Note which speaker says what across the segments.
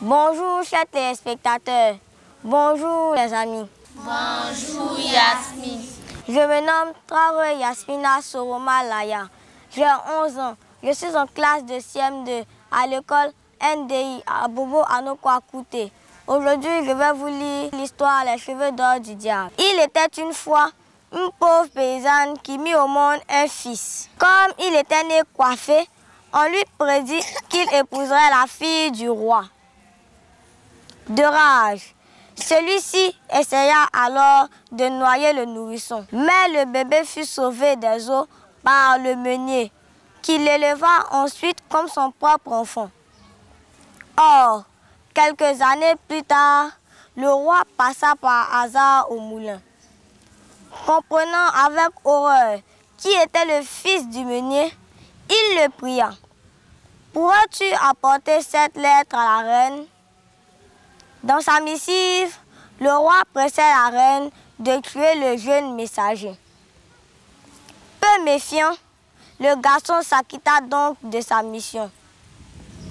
Speaker 1: Bonjour chers téléspectateurs, bonjour les amis.
Speaker 2: Bonjour Yasmine.
Speaker 1: Je me nomme Traoré Yasmina Soroma Laya. J'ai 11 ans. Je suis en classe de CM2 à l'école NDI à Bobo Anokwa Kouté. Aujourd'hui, je vais vous lire l'histoire Les cheveux d'or du diable. Il était une fois une pauvre paysanne qui mit au monde un fils. Comme il était né coiffé, on lui prédit qu'il épouserait la fille du roi. De rage, celui-ci essaya alors de noyer le nourrisson. Mais le bébé fut sauvé des eaux par le meunier, qui l'éleva ensuite comme son propre enfant. Or, quelques années plus tard, le roi passa par hasard au moulin. Comprenant avec horreur qui était le fils du meunier, il le pria. « Pourrais-tu apporter cette lettre à la reine ?» Dans sa missive, le roi pressait la reine de tuer le jeune messager. Peu méfiant, le garçon s'acquitta donc de sa mission.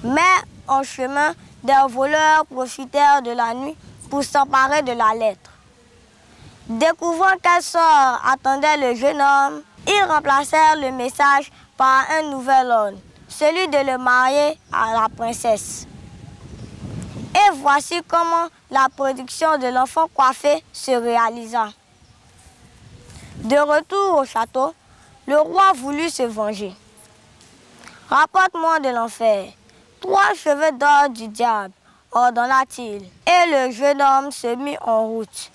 Speaker 1: Mais en chemin, des voleurs profitèrent de la nuit pour s'emparer de la lettre. Découvrant quel sort attendait le jeune homme, ils remplacèrent le message par un nouvel ordre, celui de le marier à la princesse. Et voici comment la production de l'enfant coiffé se réalisa. De retour au château, le roi voulut se venger. « Rapporte-moi de l'enfer 3 cheveux d'or du diable, ordonna-t-il. Et le jeune homme se mit en route.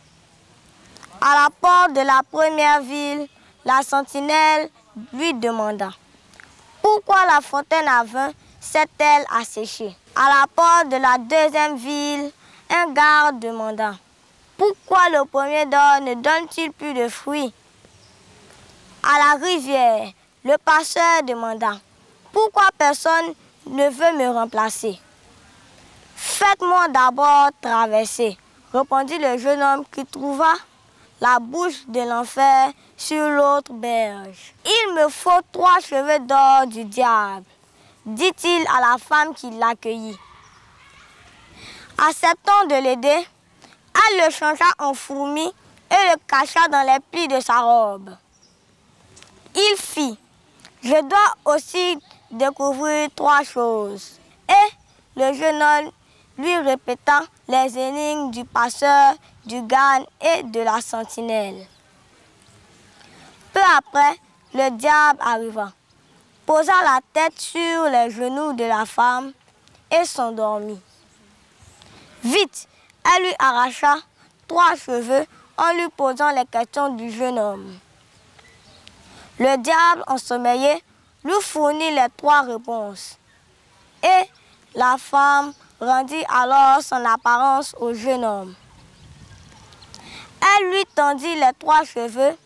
Speaker 1: À la porte de la première ville, la sentinelle lui demanda « Pourquoi la fontaine à vin s'est-elle asséchée ?» À la porte de la deuxième ville, un garde demanda « Pourquoi le pommier d'or ne donne-t-il plus de fruits ?» À la rivière, le passeur demanda « Pourquoi personne ne veut me remplacer ?»« Faites-moi d'abord traverser, » répondit le jeune homme qui trouva la bouche de l'enfer sur l'autre berge. « Il me faut 3 cheveux d'or du diable, » dit-il à la femme qui l'accueillit. Acceptant de l'aider, elle le changea en fourmi et le cacha dans les plis de sa robe. Il fit « Je dois aussi découvrir 3 choses. » Et le jeune homme lui répéta les énigmes du passeur, du garde et de la sentinelle. Peu après, le diable arriva, posa la tête sur les genoux de la femme et s'endormit. Vite, elle lui arracha 3 cheveux en lui posant les questions du jeune homme. Le diable, ensommeillé, lui fournit les 3 réponses. Et la femme rendit alors son apparence au jeune homme. Elle lui tendit les 3 cheveux,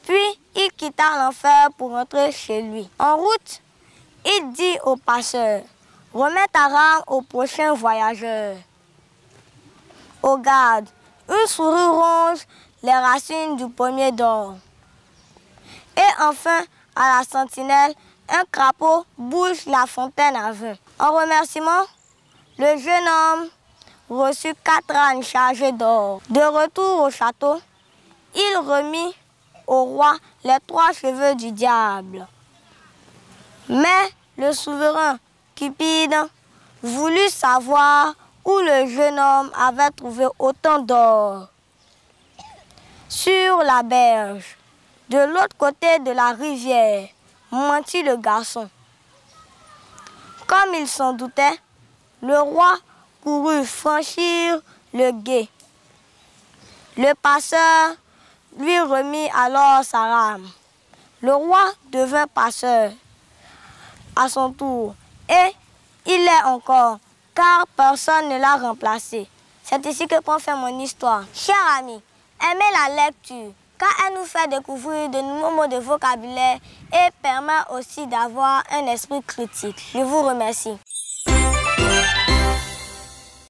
Speaker 1: puis il quitta l'enfer pour rentrer chez lui. En route, il dit au passeur « Remets ta rame au prochain voyageur. » Au garde, une souris ronge les racines du pommier d'or. Et enfin, à la sentinelle, un crapaud bouge la fontaine à vin. En remerciement, le jeune homme reçut 4 ânes chargés d'or. De retour au château, il remit au roi les 3 cheveux du diable. Mais le souverain Cupide voulut savoir où le jeune homme avait trouvé autant d'or. Sur la berge, de l'autre côté de la rivière, mentit le garçon. Comme il s'en doutait, le roi courut franchir le gué. Le passeur lui remit alors sa rame. Le roi devint passeur à son tour et il l'est encore, car personne ne l'a remplacé. C'est ici que prend fin mon histoire. Chers amis, aimez la lecture, car elle nous fait découvrir de nouveaux mots de vocabulaire et permet aussi d'avoir un esprit critique. Je vous remercie.